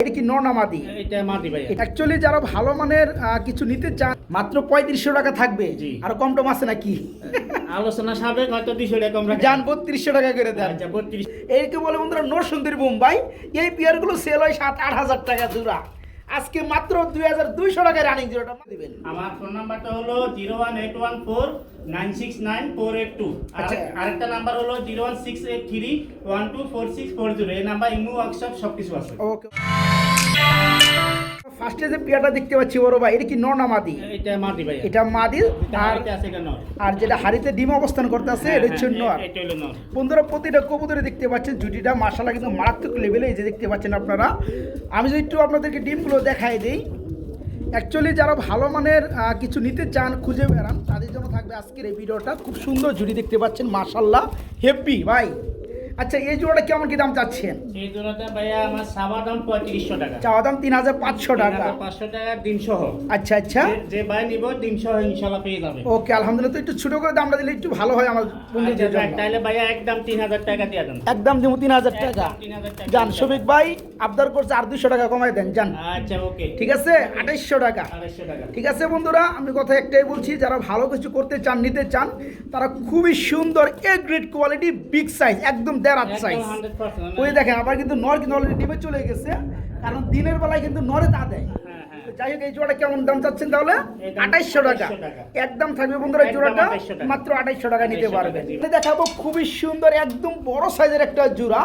এটা কি নর না মাদি? এটা মাদি ভাই। অ্যাকচুয়ালি যারা ভালো মানের কিছু নিতে চান মাত্র 3500 টাকা থাকবে। আর কম টম আছে নাকি? আলোচনা সাবেক হয়তো 200 টাকা কম রাখা জান 3200 টাকা করে দেন। আচ্ছা 32। এইকে বলে বন্ধুরা নর সুন্দরী বোম্বাই। এই পেয়ারগুলো সেল হয় 7-8 হাজার টাকা জোড়া। আজকে মাত্র 2200 টাকায় রানিং জোড়াটা দিবেন। আমার ফোন নাম্বারটা হলো 01814969482। আচ্ছা। আরেকটা নাম্বার হলো 01683124640। এই নাম্বার ইমো ওয়ার্কশপ সবকিছু আছে। ওকে। ফার্স্টে যে পেয়ারটা দেখতে পাচ্ছি বড় ভাই, এটা কি নর না মাদি? এটা মাদি ভাই। এটা মাদি। আর এটা আছে এটা নর। আর যেটা হাড়িতে ডিম অবস্থান করতে আছে এটা হচ্ছে নর। এটা হলো নর। বন্ধুরা প্রতিটা কবুতরে দেখতে পাচ্ছেন জুটিটা মাশাআল্লাহ কিন্তু মারাত্মক লেভেলে, এই যে দেখতে পাচ্ছেন আপনারা। আমি যদি একটু আপনাদেরকে ডিমগুলো দেখাই দিই, অ্যাকচুয়ালি যারা ভালো মানের কিছু নিতে চান খুঁজে বেড়ান তাদের জন্য থাকবে আজকের এই ভিডিওটা। খুব সুন্দর জুটি দেখতে পাচ্ছেন মাশাআল্লাহ, হেভি ভাই। আচ্ছা এই জোড়াটা কেমন কি দাম চাচ্ছেন? এই জোড়াটা ভাইয়া আমার চাওয়া দাম 3500 টাকা। চাওয়া দাম 3500 টাকা। 500 টাকা ডিম সহ। আচ্ছা আচ্ছা, যে ভাই নিব ডিম সহ ইনশাআল্লাহ পেয়ে যাবে। ওকে আলহামদুলিল্লাহ। তো একটু ছোট করে দামটা দিলে একটু ভালো হয় আমার বন্ধুদের আচ্ছা জন্য। তাহলে ভাইয়া একদম 3000 টাকা দিয়ে দেন। একদম দেবো 3000 টাকা। 3000 টাকা জান শফিক ভাই আবদার করছে আর 200 টাকা কমাই দেন জান। আচ্ছা ওকে ঠিক আছে 2800 টাকা। 2800 টাকা। ঠিক আছে বন্ধুরা, আমি কথা একটাই বলছি, যারা ভালো কিছু করতে চান নিতে চান তারা খুবই সুন্দর A grade quality big size একদম দেড়াত সাইজ। ওই দেখেন আবার কিন্তু নর কিন্তু অলরেডি ডিমে চলে গেছে, কারণ দিনের বেলায় কিন্তু নরে তা দেয়। তো যাই হোক এই জোড়াটা কেমন দাম চাচ্ছেন তাহলে? 2800 টাকা একদম থাকবে বন্ধুরা। এই জোড়াটা মাত্র 2800 টাকা নিতে পারবেন। দেখাবো খুবই সুন্দর একদম বড় সাইজের একটা জোড়া,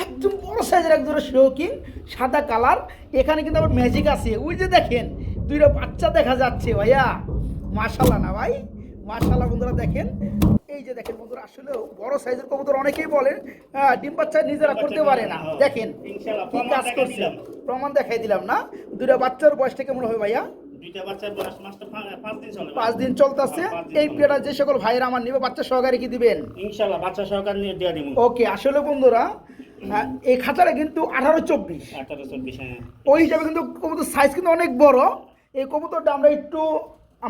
একদম বড় সাইজের এক জোড়া শৌকিং সাদা কালার। এখানে কিন্তু আবার ম্যাজিক আছে, ওই যে দেখেন দুইটা বাচ্চা দেখা যাচ্ছে ভাইয়া। মাশাআল্লাহ না ভাই, মাশাআল্লাহ বন্ধুরা দেখেন। এই যে দেখেন বন্ধুরা, আসলে বড় সাইজের কবুতর অনেকেই বলেন ডিম বাচ্চা নিজেরা করতে পারে না। দেখেন কি কাজ করছে, প্রমাণ দেখাই দিলাম না। দুইটা বাচ্চার বয়সটা কেমন হবে ভাইয়া? দুইটা বাচ্চার বয়স মাত্র 5 দিন চলে। 5 দিন চলতেছে। এই পেয়ারটা যে সকল ভাইরা আমার নিবে বাচ্চা সহকারে কি দিবেন? ইনশাআল্লাহ বাচ্চা সহকারে নিয়ে দিয়ে দিব। ওকে। আসলে বন্ধুরা এই খাঁচাটা কিন্তু 18-24 18-24 হ্যাঁ। ওই হিসাবে কিন্তু কবুতর সাইজ কিন্তু অনেক বড়। এই কবুতরটা আমরা একটু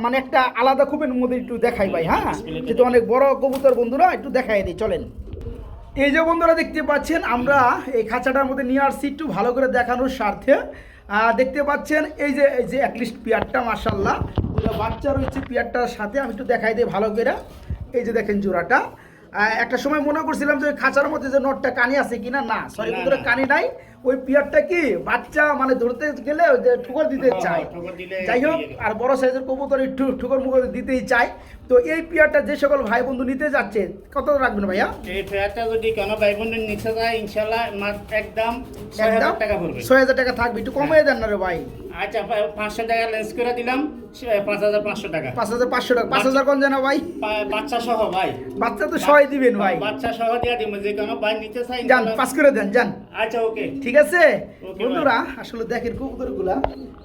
মানে একটা আলাদা খুবের মধ্যে একটু দেখাই ভাই। হ্যাঁ, যেহেতু অনেক বড় কবুতর বন্ধুরা একটু দেখাই দিই চলেন। এই যে বন্ধুরা দেখতে পাচ্ছেন আমরা এই খাঁচাটার মধ্যে নিয়ে আসছি একটু ভালো করে দেখানোর স্বার্থে। দেখতে পাচ্ছেন এই যে অ্যাটলিস্ট পেয়ারটা মাশাআল্লাহ বাচ্চা রয়েছে পেয়ারটার সাথে। আমি একটু দেখাই দিই ভালো করে। এই যে দেখেন জোড়াটা। একটা সময় মনে করছিলাম যে খাঁচার মধ্যে যে নটটা কানি আছে কিনা, না সরি বন্ধুরা কানি নাই। ওই পিয়ারটা কি বাচ্চা মানে ধরতে গেলে ওই যে ঠুকর দিতে চায়। যাই হোক আর বড় সাইজের কবুতর একটু ঠুকর মুখর দিতেই চায়। তো এই পিয়ারটা যে সকল ভাই বন্ধু নিতে যাচ্ছে কত রাখবেন ভাইয়া? এই পেয়ারটা যদি কোন ভাই বন্ধু নিতে যায় ইনশাআল্লাহ একদম 6000 টাকা পড়বে। 6000 টাকা থাকবে, একটু কমিয়ে দেন না রে ভাই। আচ্ছা 500 টাকা লেস করে দিলাম, 5500 টাকা। 5500 টাকা। 5000 কোন জানা ভাই? বাচ্চা সহ ভাই। বাচ্চা তো সবাই দিবেন ভাই। বাচ্চা সহ দিয়া দিব, যে কোন ভাই নিতে চাই জান পাস করে দেন জান। আচ্ছা ওকে ঠিক আছে বন্ধুরা। আসলে দেখেন কবুতরগুলা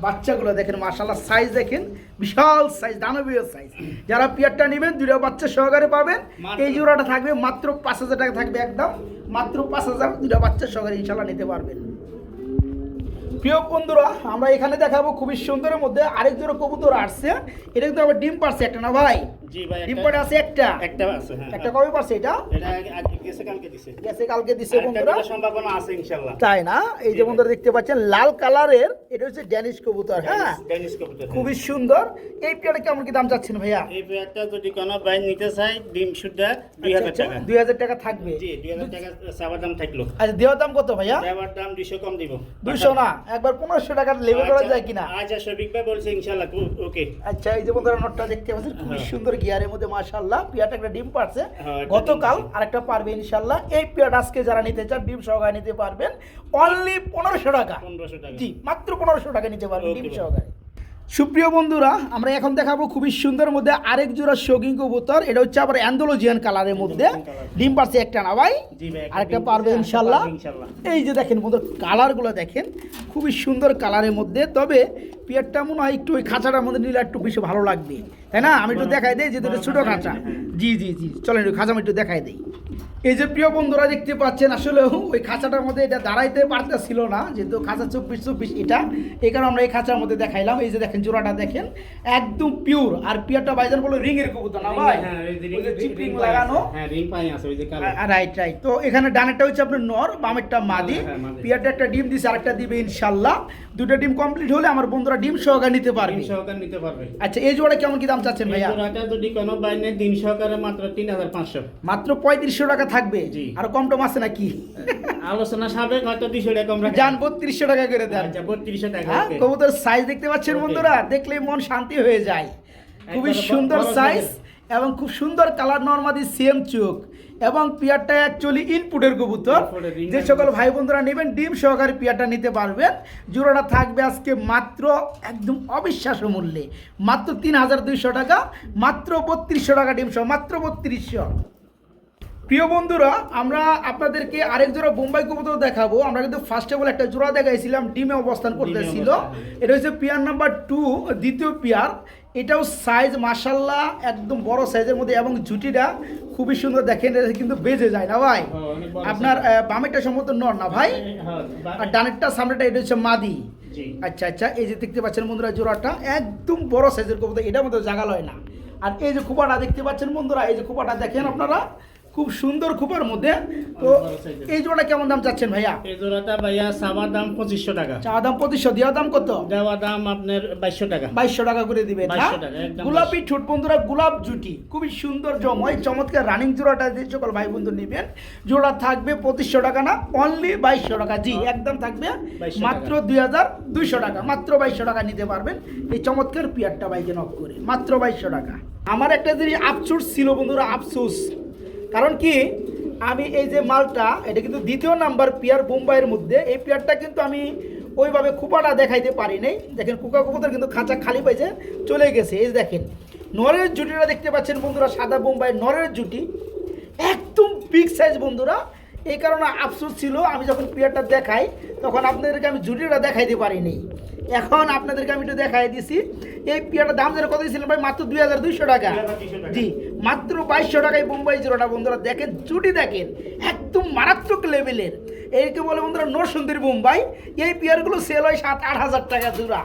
বাচ্চাগুলো দেখেন মাশাআল্লাহ সাইজ দেখেন বিশাল সাইজ, দানবীয় সাইজ। যারা পিয়ারটা নেবেন দুইটা বাচ্চা সহকারে পাবেন। এই জোড়াটা থাকবে মাত্র 5000 টাকা থাকবে, একদম মাত্র 5000 দুইটা বাচ্চা সহকারে ইনশাআল্লাহ নিতে পারবেন। প্রিয় বন্ধুরা আমরা এখানে দেখাবো খুবই সুন্দরের মধ্যে আরেক জোড়া কবুতর আসছে। এটা কিন্তু আবার ডিম পারছে একটা না ভাই? জি ভাই ডিম পাড়ে আছে একটা আছে হ্যাঁ। একটা কবে পারছে এটা? এটা আগে কালকে দিছে বন্ধুরা। সম্ভাবনা আছে ইনশাআল্লাহ। তাই না? এই যে বন্ধুরা দেখতে পাচ্ছেন লাল কালারের, এটা হচ্ছে ড্যানিশ কবুতর। হ্যাঁ ড্যানিশ কবুতর খুবই সুন্দর। এই পেয়ারটা কেমন কি দাম চাচ্ছেন ভাইয়া? এই পেয়ারটা যদি কোনো ভাই নিতে চায় ডিম শুদ্ধ 2000 টাকা। 2000 টাকা থাকবে। জি 2000 টাকা চাওয়ার দাম থাকলো। আচ্ছা দেওয়ার দাম কত ভাইয়া? দেওয়ার দাম 200 কম দিব। 200 না, একবার 1500 টাকার লেভেল করা যায় কিনা? আচ্ছা শফিক ভাই বলছে ইনশাআল্লাহ ওকে। আচ্ছা এই যে বন্ধুরা নটটা দেখতে পাচ্ছেন খুবই সুন্দর গিয়ারের মধ্যে মাশাআল্লাহ। পিয়ারটা একটা ডিম পারছে গতকাল, আরেকটা পারবে ইনশাআল্লাহ। এই পিয়ারটা আজকে যারা নিতে চান ডিম সহকারে নিতে পারবেন অনলি 1500 টাকা। 1500 টাকা জি মাত্র 1500 টাকা নিতে পারবেন ডিম সহকারে। সুপ্রিয় বন্ধুরা আমরা এখন দেখাবো খুবই সুন্দর মধ্যে আরেক জোড়া শৌকিং কবুতর। এটা হচ্ছে আবার অ্যান্ডালুজিয়ান কালারের মধ্যে ডিম পারছে একটা না ভাই? আরেকটা পারবে ইনশাআল্লাহ। এই যে দেখেন বন্ধুরা কালারগুলো দেখেন খুবই সুন্দর কালারের মধ্যে। তবে পিয়ারটা মনে হয় একটু ওই খাঁচাটার মধ্যে নিলে একটু বেশি ভালো লাগবে, তাই না? আমি একটু দেখাই দিই, যেহেতু ছোটো খাঁচা। জি জি জি চলেন একটু খাঁচা আমি একটু দেখাই দিই। এই যে প্রিয় বন্ধুরা দেখতে পাচ্ছেন, আসলে ওই খাঁচাটার মধ্যে এটা দাঁড়াইতে পারতেছিল না, যেহেতু খাঁচা 24 এটা, এই কারণে আমরা এই খাঁচার মধ্যে দেখাইলাম। এই যে দেখেন জোড়াটা দেখেন একদম পিওর, আর পিওরটা ভাইজান বলে রিং এর কবুতর না ভাই? হ্যাঁ, এই যে ওই যে চিপ রিং ring লাগানো। আছে। হ্যাঁ, রিং পাই আছে ওই যে কালো। Right right. তো এখানে ডানেরটা হচ্ছে আপনার নর, বামেরটা মাদি। হ্যাঁ, মাদি। পিয়ারটা একটা ডিম দিছে, আরেকটা দিবে ইনশাআল্লাহ। দুটো ডিম কমপ্লিট হলে আমার বন্ধুরা ডিম সহকারে নিতে পারবে। ডিম সহকারে নিতে পারবে। আচ্ছা, এই জোড়া কেমন কি দাম চাচ্ছেন এই ভাইয়া? জোড়াটা যদি কোনো ভাই নেয় ডিম সহকারে মাত্র 3500। মাত্র 3500 টাকা থাকবে? জি। আর কম টম আছে নাকি? আলোচনা সাবেক হয়তো 200 টাকা কম রাখা। জান 3200 টাকা করে দেন। আচ্ছা 3200 টাকা। হ্যাঁ, ওকে। কবুতর সাইজ দেখতে পাচ্ছেন Okay. বন্ধুরা, দেখলেই মন শান্তি হয়ে যায়। খুবই একবারে সুন্দর বড় সাইজ size এবং খুব সুন্দর কালার, নরমাদি সেম চোখ, এবং পিয়ারটা অ্যাকচুয়ালি ইনপুটের কবুতর। Input-এর ring যে সকল ভাই বন্ধুরা নেবেন ডিম সহকারে পিয়ারটা নিতে পারবেন। জোড়াটা থাকবে আজকে মাত্র একদম অবিশ্বাস্য মূল্যে, মাত্র 3200 টাকা, মাত্র 3200 টাকা ডিম সহ, মাত্র 3200। প্রিয় বন্ধুরা, আমরা আপনাদেরকে আরেক জোড়া বোম্বাই কবুতর দেখাবো। আমরা কিন্তু ফার্স্ট অফ অল একটা জোড়া দেখাইছিলাম, ডিমে অবস্থান করতেছিল। অবস্থান। এটা হচ্ছে পেয়ার নাম্বার 2, দ্বিতীয় পেয়ার। এটাও সাইজ মাশাল্লাহ একদম বড় সাইজের মধ্যে, এবং ঝুটিটা খুবই সুন্দর। দেখেন এটা কিন্তু বেজে যায় না ভাই? হ্যাঁ, অনেক বড় আপনার বামেরটা সম্ভবত নর না ভাই, হ্যাঁ, আর ডানেরটা সামনেটা এটা হচ্ছে মাদি। জি। আচ্ছা আচ্ছা, এই যে দেখতে পাচ্ছেন বন্ধুরা জোড়াটা একদম বড় সাইজের কবুতর, এটার মধ্যে জাগাল হয় না। আর এই যে খোপাটা দেখতে পাচ্ছেন বন্ধুরা, এই যে খোপাটা দেখেন আপনারা, খুব সুন্দর খোপার মধ্যে। তো বড় size-এর। এই জোড়া কেমন দাম চাচ্ছেন ভাইয়া? এই জোড়াটা ভাইয়া সাবার দাম 2500 টাকা। চা দাম 2500, দেওয়া দাম কত? দেওয়া দাম আপনার 2200 টাকা। 2200 টাকা করে দিবে। 2200 টাকা, একদম গোলাপি ঠোঁট বন্ধুরা, গোলাপ জুটি, খুবই সুন্দর জময় চমৎকার রানিং জোড়াটা যে সকল ভাই বন্ধু নেবেন, জোড়া থাকবে 2500 টাকা না, অনলি 2200 টাকা। জি, একদম থাকবে 2200 মাত্র 2200 টাকা, মাত্র 2200 টাকা নিতে পারবেন এই চমৎকার পিয়ারটা বাইকে নক করে, মাত্র 2200 টাকা। আমার একটা জিনিস আফসোস ছিল বন্ধুরা, আফসোস, কারণ কি আমি এই যে মালটা, এটা কিন্তু দ্বিতীয় নাম্বার পিয়ার বোম্বাইয়ের মধ্যে, এই পিয়ারটা কিন্তু আমি ওইভাবে খোপাটা দেখাইতে পারি নাই। দেখেন কুকা কবুতর কিন্তু খাঁচা খালি পাইছে চলে গেছে। এই যে দেখেন নরের জুটিটা দেখতে পাচ্ছেন বন্ধুরা, সাদা বোম্বাই নরের জুটি, একদম বিগ সাইজ বন্ধুরা। এই কারণে আফসোস ছিল, আমি যখন পিয়ারটা দেখাই তখন আপনাদেরকে আমি জুটিটা দেখাইতে পারিনি। এখন আপনাদেরকে আমি একটু দেখাই দিছি। এই পিয়ারটার দাম যেন কত দিয়েছিলেন ভাই? মাত্র 2200 টাকা। 2200 টাকা। জি, মাত্র 2200 টাকায় বোম্বাই জোড়াটা বন্ধুরা। দেখেন জুটি দেখেন একদম মারাত্মক লেভেলের। এইকে বলে বন্ধুরা নরসুন্দরী বোম্বাই। এই পিয়ারগুলো সেল হয় 7-8 হাজার টাকা জোড়া,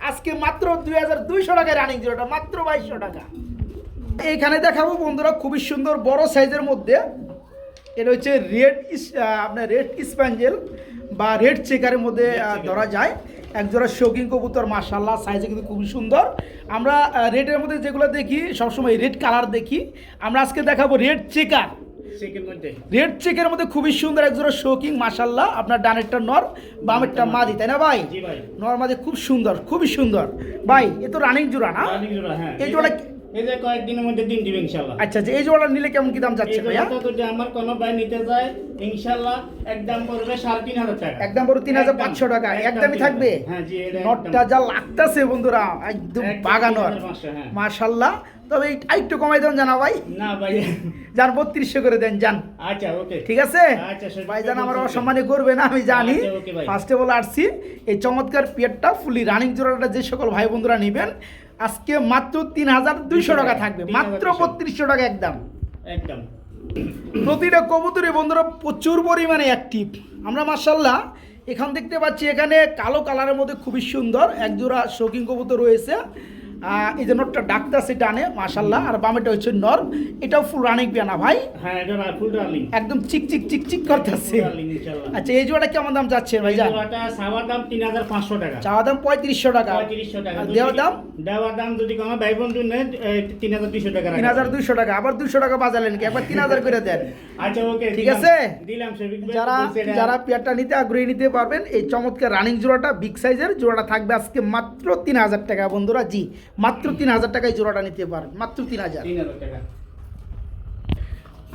আজকে মাত্র 2200 টাকায় রানিং জোড়াটা, মাত্র 2200 টাকা। এইখানে দেখাবো বন্ধুরা খুবই সুন্দর বড় সাইজের মধ্যে, এটা হচ্ছে আপনার রেড স্প্যাঞ্জেল বা রেড চেকারের মধ্যে ধরা যায়। একজোড়া শৌকিং কবুতর, মাশাআল্লাহ সাইজে কিন্তু খুবই সুন্দর। আমরা রেডের মধ্যে যেগুলো দেখি সবসময় রেড কালার দেখি, আমরা আজকে দেখাবো রেড চেকার। চেকের মধ্যে রেড চেকের মধ্যে খুবই সুন্দর একজোড়া শৌকিং, মাশাআল্লাহ। আপনার ডানেরটা নর, বামেরটা মাদি, তাই না ভাই? জি ভাই। নর মাদি খুব সুন্দর, খুবই সুন্দর ভাই। এ তো রানিং জোড়া না? রানিং জোড়া, হ্যাঁ। এই জোড়া এই যে কয়েকদিনের মধ্যে ডিম দিবে ইনশাআল্লাহ। আচ্ছা আচ্ছা, এই জোড়া নিলে কেমন কি দাম এই যাচ্ছে ভাইয়া? জোড়াটা যদি আমার কোনো ভাই নিতে যায় ইনশাআল্লাহ একদম পড়বে 3500 টাকা। একদম বড় 3500 টাকা, একদমই থাকবে। হ্যাঁ জি, এটা নটটা যা লাগতাছে বন্ধুরা, একদম বাগানর, 3500, হ্যাঁ। মাশাআল্লাহ। তবে একটু কমাই দেন জানা ভাই, না ভাই। যান 3200 করে দেন যান, আচ্ছা ওকে। ঠিক আছে আচ্ছা, সেটা ভাই? জান আমার 3200 অসম্মানী করবে না, আমি জানি। আচ্ছা, ওকে ভাই। ফার্স্টে বলে আসছি, এই চমৎকার পিয়ারটা ফুলি রানিং জোড়াটা যে সকল ভাই বন্ধুরা নেবেন আজকে মাত্র 3200 টাকা থাকবে, মাত্র 3200 টাকা একদম। একদম প্রতিটা কবুতরে বন্ধুরা প্রচুর পরিমাণে অ্যাক্টিভ। আমরা মাশাআল্লাহ এখান দেখতে পাচ্ছি, এখানে কালো কালারের মধ্যে খুবই সুন্দর একজোড়া শৌকিং কবুতর রয়েছে। এই যে নটটা ডাকতেছে ডানে, মাশাআল্লাহ, আর বামেটা হচ্ছে নর। এটাও ফুল রানিং পিয়ানা ভাই, হ্যাঁ, এটা ফুল ডার্লিং, একদম চিক চিক চিক চিক করতেছে। ইনশাআল্লাহ। আচ্ছা, এই জোড়াটা কেমন দাম যাচ্ছেন ভাই? যান জোড়াটা সাবার দাম 3500 টাকা, চাওয়া দাম 3500 টাকা, 3500 টাকা। আর দেওয়া দাম দেওয়ার দাম যদি কোনো ভাই বন্ধু নেয় 3200 টাকা রাখা। 3200 টাকা। আবার 200 টাকা বাজালেন কি? একবার 3000 করে দেন। আচ্ছা ওকে, ঠিক আছে? দিলাম শফিক ভাই। যারা যারা পেয়ারটা নিতে আগ্রহী নিতে পারবেন, এই চমৎকার রানিং জোড়াটা বিগ সাইজের জোড়াটা থাকবে আজকে মাত্র 3000 টাকা বন্ধুরা। জি, মাত্র 3000 টাকায় জোড়াটা নিতে পারেন, মাত্র 3000 টাকা।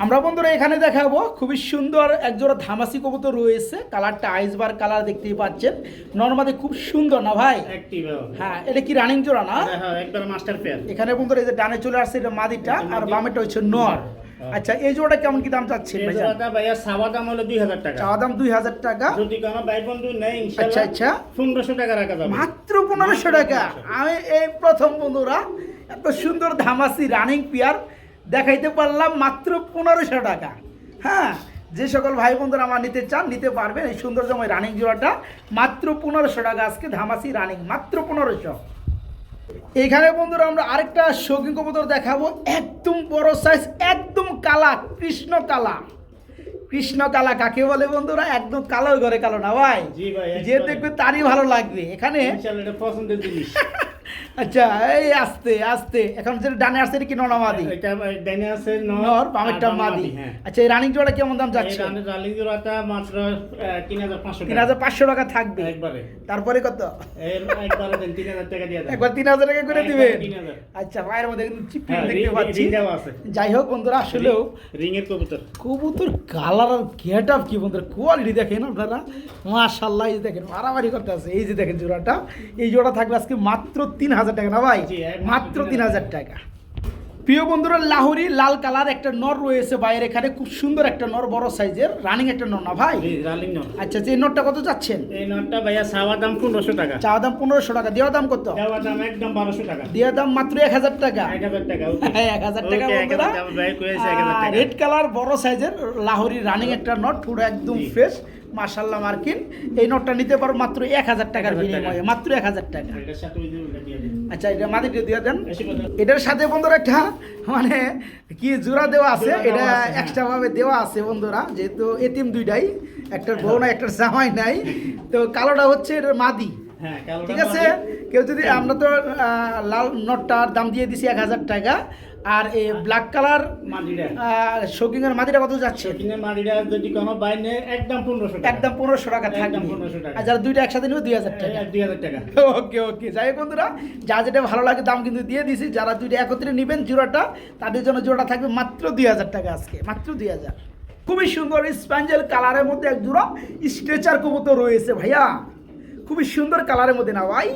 আমরা বন্ধুরা এখানে দেখাবো খুবই সুন্দর একজোড়া ধামাসি কবুতর রয়েছে, কালারটা আইসবার কালার দেখতেই পাচ্ছেন, নরমালি খুব সুন্দর না ভাই? অ্যাক্টিভ, হ্যাঁ, এটা কি রানিং জোড়া না? হ্যাঁ, একবার মাস্টার পেয়ার। এখানে বন্ধুরা এই যে ডানে চলে আসছে এটা মাদিটা, এটা আর মাদি। বামেটা হচ্ছে নর। আচ্ছা, এই জোড়াটা কেমন কি দাম চাচ্ছেন এই ভাই? জোড়াটা ভাইয়া সাবা দাম হলো 2000 টাকা। চাওয়া দাম 2000 টাকা। যদি কোনো ভাই বন্ধু নেয় আচ্ছা ইনশাআল্লাহ আচ্ছা, 1500 টাকা রাখা যাবে, মাত্র 1500 টাকা। আমি এই প্রথম বন্ধুরা এত সুন্দর ধামাসি রানিং পেয়ার দেখাইতে পারলাম মাত্র 1500 টাকা। হ্যাঁ, যে সকল ভাই বন্ধুরা আমার নিতে চান নিতে পারবেন এই সৌন্দর্যময় রানিং জোড়াটা মাত্র 1500 টাকা আজকে ধামাসি রানিং মাত্র 1500। এখানে বন্ধুরা আমরা আরেকটা শৌখিন কবুতর দেখাবো, একদম বড় সাইজ, একদম কালা, কৃষ্ণ কালা। কৃষ্ণ কালা কাকে বলে বন্ধুরা? একদম কালো ঘরে কালো না ভাই, জি ভাই, যে দেখবে তারই ভালো লাগবে। এখানে ইনশাআল্লাহ এটা পছন্দের জিনিস। আচ্ছা, এই আস্তে আস্তে, এখন যে ডানে আসছে এটা কি নর না মাদি? এটা ডাইনে আছে নর, বামেরটা আর মাদি। হ্যাঁ। আচ্ছা, এই রানিং জোড়া কেমন দাম এই যাচ্ছে? রানিং জোড়াটা মাত্র 3500 টাকা। 3500 টাকা থাকবে। একবারে তারপরে কত? এর একবারে দেন 3000 টাকা দিয়ে দেন। একবার 3000 টাকা করে দিবেন। 3000। আচ্ছা, পায়ের মধ্যে কিন্তু চিপচিপ হ্যাঁ, দেখতে পাচ্ছি। রিং দেওয়া আছে। যাই হোক বন্ধুরা, আসলেও রিং এর কবুতর। কবুতর কালার আর গেট আপ কি বন্ধুরা, কোয়ালিটি দেখেন আপনারা, মাশাআল্লাহ। এই যে দেখেন মারামারি করতে আছে। এই যে দেখেন জোড়াটা, এই জোড়া থাকবে আজকে মাত্র 3000 টাকা না ভাই? জি, মাত্র 3000 টাকা। প্রিয় বন্ধুরা, লাহোরি লাল কালার একটা নর রয়েছে বাইরে, এখানে খুব সুন্দর একটা নর, বড় সাইজের রানিং একটা নর না ভাই? জি, রানিং নর। আচ্ছা, যে নরটা কত যাচ্ছেন? এই নটটা ভাইয়া চাওয়া দাম 1500 টাকা। চাওয়া দাম 1500 টাকা, দেওয়া দাম কত? দেওয়া দাম একদম 1200 টাকা। দেওয়া দাম মাত্র 1000 টাকা। 1000 টাকা। ওকে। 1000 টাকা ওকে, বন্ধুরা। 1000 টাকা ভাই কইছে 1000 টাকা। রেড কালার বড় সাইজের লাহোরি রানিং একটা নট, পুরো একদম জি। ফ্রেশ, মাশাআল্লাহ মার্কিন। এই নটটা নিতে পারো মাত্র 1000 টাকার 1000 টাকা। বিনিময়ে, মাত্র 1000 টাকা। এটার সাথে ওই যে ওটা দিয়ে দিন। আচ্ছা, এটা মাদিটা দিয়ে দেন। বেশি কথা। এটার সাথে বন্ধুরা একটা মানে কি জোড়া দেওয়া আছে, জোড়া দেওয়া এটা আছে, হ্যাঁ। এক্সট্রা ভাবে দেওয়া আছে বন্ধুরা, যেহেতু এতিম দুইটাই, একটার বউ নাই একটার জামাই নাই, তো কালোটা হচ্ছে এটার মাদি। হ্যাঁ, কালোটা ঠিক আছে, মাদি। কেউ যদি, আমরা তো লাল নটটার দাম দিয়ে দিছি 1000 টাকা, আর এই ব্ল্যাক কালার মাদিটা। শৌকিংয়ের মাদিটা কত যাচ্ছে? কিনে মাদিটা যদি কোনো বাইনে একদম 1500 টাকা। একদম 1500 টাকা থাকবে। একদম 1500 টাকা। আর যারা দুইটা একসাথে নেবে 2000 টাকা। 2000 টাকা। ওকে ওকে, যাই হোক বন্ধুরা, যা যেটা ভালো লাগে দাম কিন্তু দিয়ে দিছি। যারা দুইটা একত্রে নেবেন জোড়াটা, তাদের জন্য জোড়া থাকবে মাত্র 2000 টাকা আজকে, মাত্র 2000। খুবই সুন্দর স্প্যাঞ্জেল কালারের মধ্যে এক জোড়া স্ট্রেচার কবুতর রয়েছে ভাইয়া, খুবই সুন্দর কালারের মধ্যে না ভাই?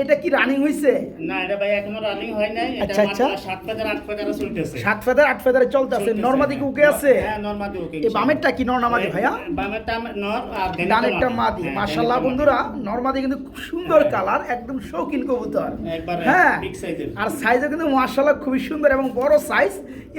এটা কি রানিং হইছে? না, এটা ভাই এখনো রানিং হয় নাই। এটা আচ্ছা, আচ্ছা। মাত্র 7 ফেদার 8 ফেদার চলতেছে। 7 ফেদার 8 ফেদারে চলতেছে। নরমাদি কি ওকে আছে? হ্যাঁ, নরমাদি ওকে। এই বামেরটা কি নর না মাদি ভাইয়া? বামেরটা নর আর ডানেরটা মাদি। হ্যাঁ, মাশাআল্লাহ ডানেরটা বন্ধুরা, নরমাদি কিন্তু খুব সুন্দর কালার, একদম শৌখিন কবুতর। একবারে হ্যাঁ, বিগ সাইজের। আর সাইজও কিন্তু মাশাআল্লাহ খুবই সুন্দর এবং বড় সাইজ।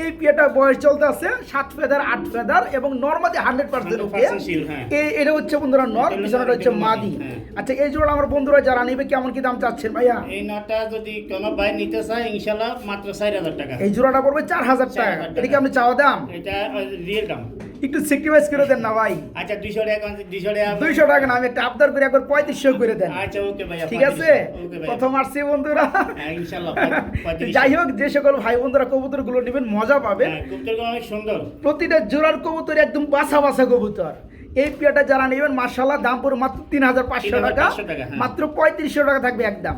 এই পিয়াটা বয়স চলতে আছে 7 ফেদার 8 ফেদার এবং নরমাদি 100% ওকে। 100% শিল, হ্যাঁ। এটা হচ্ছে বন্ধুরা নর, এটা পিছনেটা হচ্ছে হচ্ছে মাদি। হ্যাঁ। আচ্ছা, এই জোড়া আমার বন্ধুরা যারা নেবে কেমন কি দাম চাচ্ছেন ভাইয়া? এই নটা যদি কোনো ভাই নিতে চায় ইনশাআল্লাহ মাত্র 4000 টাকা। এই জোড়াটা পড়বে 4000 টাকা। 4000 এটা কি আপনি চাওয়া দাম? এটা রিয়েল দাম। একটু স্যাক্রিফাইস করে দেন না ভাই। আচ্ছা, 200 টাকা 200 টাকা। 200 টাকা না, আমি একটা আবদার করে একবার 3500 করে দেন। আচ্ছা, ওকে ভাইয়া। ঠিক আছে, ওকে ভাই। প্রথম আসছে বন্ধুরা। হ্যাঁ, ইনশাআল্লাহ 3500। যাই হোক, যে সকল ভাই বন্ধুরা কবুতর গুলো নেবেন মজা পাবেন। হ্যাঁ, কবুতরগুলো অনেক সুন্দর। প্রতিটা জোড়ার কবুতর একদম বাসা বাসা কবুতর। এই পিয়াটা যারা নেবেন মাশাআল্লাহ দাম পড়বে মাত্র 3500 টাকা, 3500 টাকা, হ্যাঁ। মাত্র 3500 টাকা থাকবে একদম।